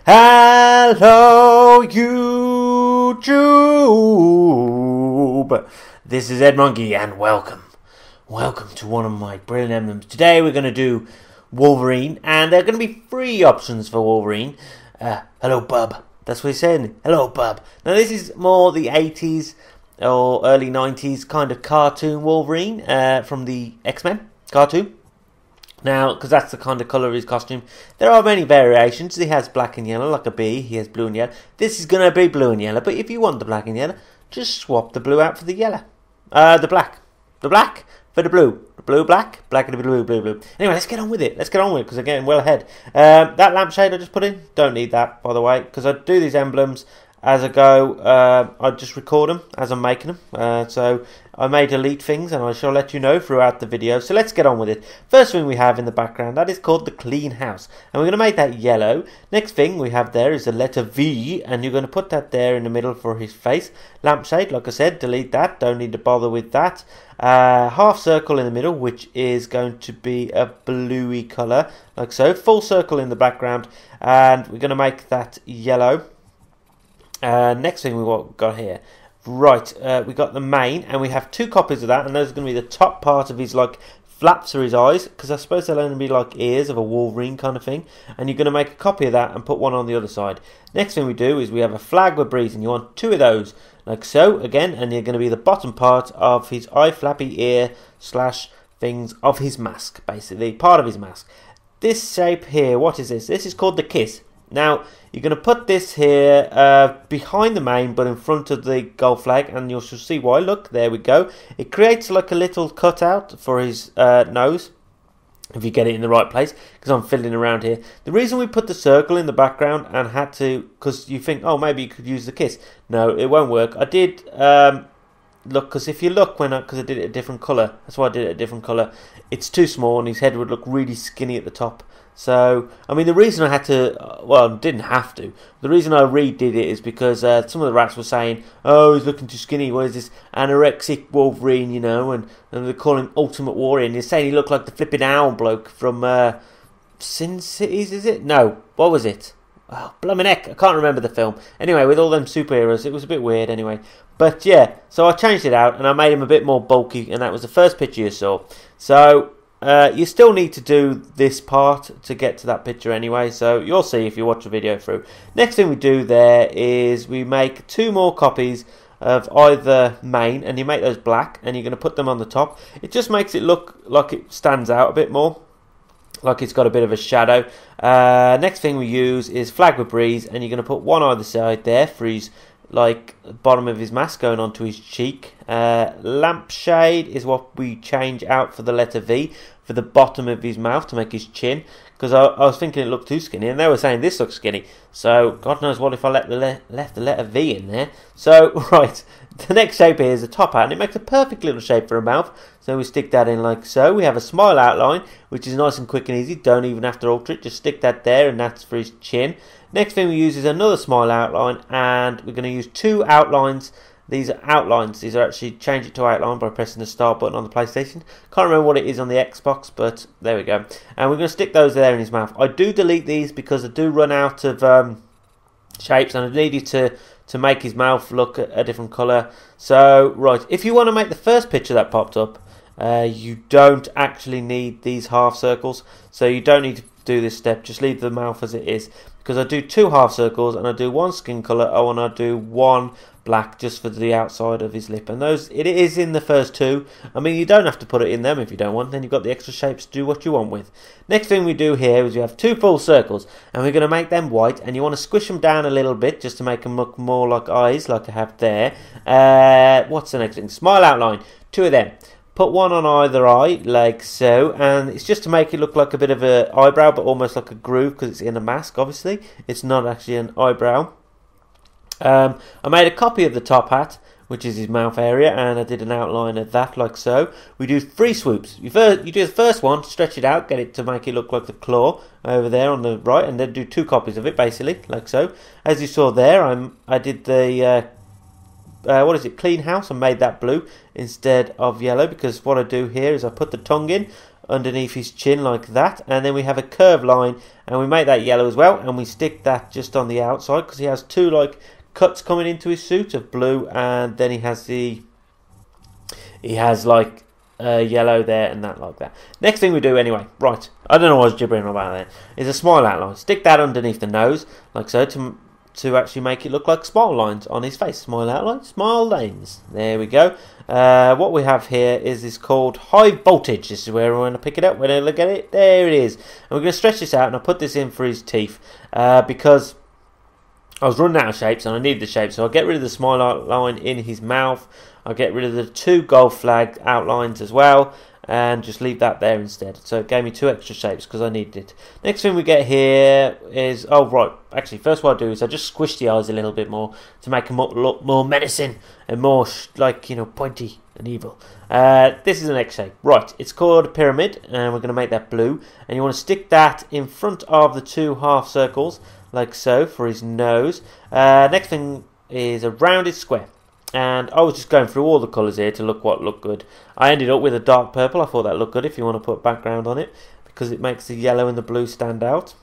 Hello YouTube! This is Edmonkey and welcome to one of my brilliant emblems. Today we're going to do Wolverine, and there are going to be 3 options for Wolverine. Hello bub, that's what he's saying, hello bub. Now this is more the 80s or early 90s kind of cartoon Wolverine from the X-Men cartoon. Now, because that's the kind of colour of his costume, there are many variations. He has black and yellow, like a bee. He has blue and yellow. This is going to be blue and yellow, but if you want the black and yellow, just swap the blue out for the yellow. The black for the blue. The blue, black, black and the blue, blue, blue. Anyway, let's get on with it. Because I'm getting well ahead. That lampshade I just put in, don't need that, by the way, because I do these emblems as I go. I just record them as I'm making them. So I may delete things and I shall let you know throughout the video. So let's get on with it. First thing we have in the background, that is called the clean house. And we're going to make that yellow. Next thing we have there is the letter V. And you're going to put that there in the middle for his face. Lampshade, like I said, delete that. Don't need to bother with that. Half circle in the middle, which is going to be a bluey colour, like so. Full circle in the background. And we're going to make that yellow. Next thing we got here, right, we got the mane, and we have 2 copies of that, and those are going to be the top part of his like flaps for his eyes, because I suppose they'll only be like ears of a Wolverine kind of thing, and you're going to make a copy of that and put one on the other side. Next thing we do is we have a flag with breeze, and you want 2 of those, like so, again, and you're going to be the bottom part of his eye flappy ear slash things of his mask, basically, part of his mask. This shape here, what is this? This is called the kiss. Now, you're going to put this here behind the mane, but in front of the gold flag, and you'll see why. Look, there we go. It creates like a little cutout for his nose, if you get it in the right place, because I'm fiddling around here. The reason we put the circle in the background and had to, because you think, oh, maybe you could use the kiss. No, it won't work. I did look, because if you look, because I did it a different colour, that's why I did it a different colour, it's too small and his head would look really skinny at the top. So, I mean, the reason I had to, well, didn't have to, the reason I redid it is because some of the rats were saying, oh, he's looking too skinny, what is this anorexic Wolverine, you know, and they call him Ultimate Warrior, and they're saying he looked like the flipping owl bloke from Sin Cities, is it? No, what was it? Oh, blooming heck, I can't remember the film. Anyway, with all them superheroes, it was a bit weird anyway. But yeah, so I changed it out, and I made him a bit more bulky, and that was the first picture you saw. So you still need to do this part to get to that picture anyway, so you'll see if you watch the video through. Next thing we do there is we make 2 more copies of either mane, and you make those black, and you're going to put them on the top. It just makes it look like it stands out a bit more, like it's got a bit of a shadow. Next thing we use is flag with breeze, and you're going to put one either side there for his like bottom of his mask going onto his cheek. Lampshade is what we change out for the letter V for the bottom of his mouth to make his chin, because I was thinking it looked too skinny, and they were saying this looks skinny, so God knows what if I left the letter V in there. So right, the next shape here is a top hat, and it makes a perfect little shape for a mouth, so we stick that in like so. We have a smile outline, which is nice and quick and easy, don't even have to alter it, just stick that there, and that's for his chin. Next thing we use is another smile outline, and we're going to use 2 outlines. These are outlines. These are actually, change it to outline by pressing the start button on the PlayStation. Can't remember what it is on the Xbox, but there we go. And we're going to stick those there in his mouth. I do delete these because I do run out of shapes, and I needed to make his mouth look a different colour. So, right, if you want to make the first picture that popped up, you don't actually need these half circles. So you don't need to do this step. Just leave the mouth as it is. Because I do 2 half circles, and I do 1 skin colour, and I do 1 black just for the outside of his lip, and those, it is in the first 2. I mean, you don't have to put it in them if you don't want, then you've got the extra shapes to do what you want with. Next thing we do here is we have 2 full circles, and we're going to make them white, and you want to squish them down a little bit just to make them look more like eyes, like I have there. What's the next thing? Smile outline, 2 of them. Put 1 on either eye, like so, and it's just to make it look like a bit of an eyebrow, but almost like a groove, because it's in a mask, obviously. It's not actually an eyebrow. I made a copy of the top hat, which is his mouth area, and I did an outline of that, like so. We do 3 swoops. You do the first one, stretch it out, get it to make it look like the claw over there on the right, and then do 2 copies of it, basically, like so. As you saw there, I did the what is it, clean house, and made that blue instead of yellow, because what I do here is I put the tongue in underneath his chin like that, and then we have a curved line, and we make that yellow as well, and we stick that just on the outside because he has two like cuts coming into his suit of blue, and then he has like yellow there and that like that. Next thing we do anyway, right, I don't know what I was gibbering about there, is a smile outline. Stick that underneath the nose like so to actually make it look like smile lines on his face. Smile outline, smile lines. There we go. What we have here is called high voltage. This is where we're going to pick it up. We're going to look at it. There it is. And we're going to stretch this out, and I'll put this in for his teeth because I was running out of shapes and I need the shape. So I'll get rid of the smile outline in his mouth. I'll get rid of the two gold flag outlines as well, and just leave that there instead. So it gave me two extra shapes because I needed it. Next thing we get here is, oh right, actually first what I do is I just squish the eyes a little bit more to make them look more menacing and more like, you know, pointy and evil. This is the next shape. Right, it's called a pyramid, and we're going to make that blue, and you want to stick that in front of the two half circles like so for his nose. Next thing is a rounded square. And I was just going through all the colours here to look what looked good. I ended up with a dark purple. I thought that looked good if you want to put background on it, because it makes the yellow and the blue stand out.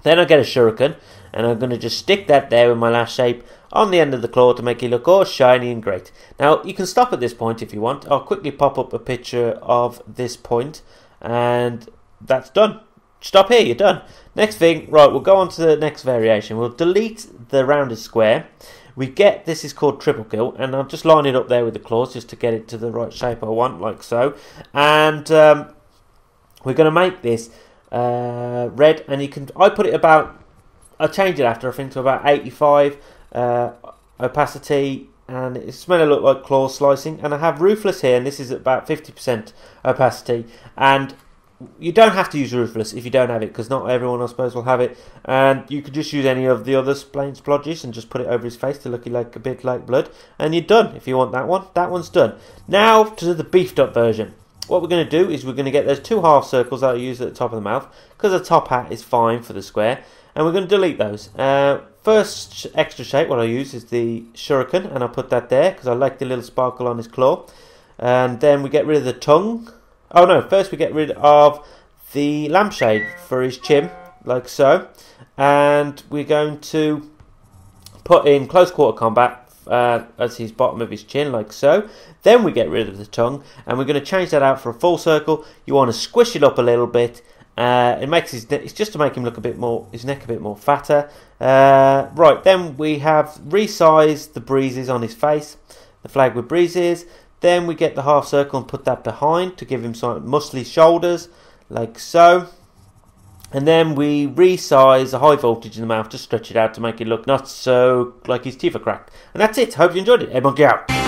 Then I get a shuriken, and I'm going to just stick that there with my last shape on the end of the claw to make it look all shiny and great. Now you can stop at this point if you want. I'll quickly pop up a picture of this point, and that's done. Stop here, you're done. Next thing, right, we'll go on to the next variation. We'll delete the rounded square. We get, this is called triple kill, and I'll just line it up there with the claws just to get it to the right shape I want, like so. And we're going to make this red, and you can, I put it about, I'll change it after, I think, to about 85 opacity, and it's meant to look like claw slicing. And I have ruthless here, and this is about 50% opacity, and you don't have to use ruthless if you don't have it, because not everyone, I suppose, will have it. And you could just use any of the other plain splodges and just put it over his face to look like a bit like blood, and you're done. If you want that one, that one's done. Now to the beefed up version. What we're going to do is we're going to get those two half circles that I use at the top of the mouth, because the top hat is fine for the square, and we're going to delete those. First extra shape what I use is the shuriken, and I'll put that there because I like the little sparkle on his claw. And then we get rid of the tongue. Oh no, first we get rid of the lampshade for his chin, like so. And we're going to put in close quarter combat as his bottom of his chin, like so. Then we get rid of the tongue, and we're going to change that out for a full circle. You want to squish it up a little bit. It makes it's just to make him look a bit more, his neck a bit more fatter. Right, then we have resized the breezes on his face, the flag with breezes. Then we get the half circle and put that behind to give him some muscly shoulders, like so. And then we resize the high voltage in the mouth to stretch it out to make it look not so like his teeth are cracked. And that's it. Hope you enjoyed it. Edmonkey out.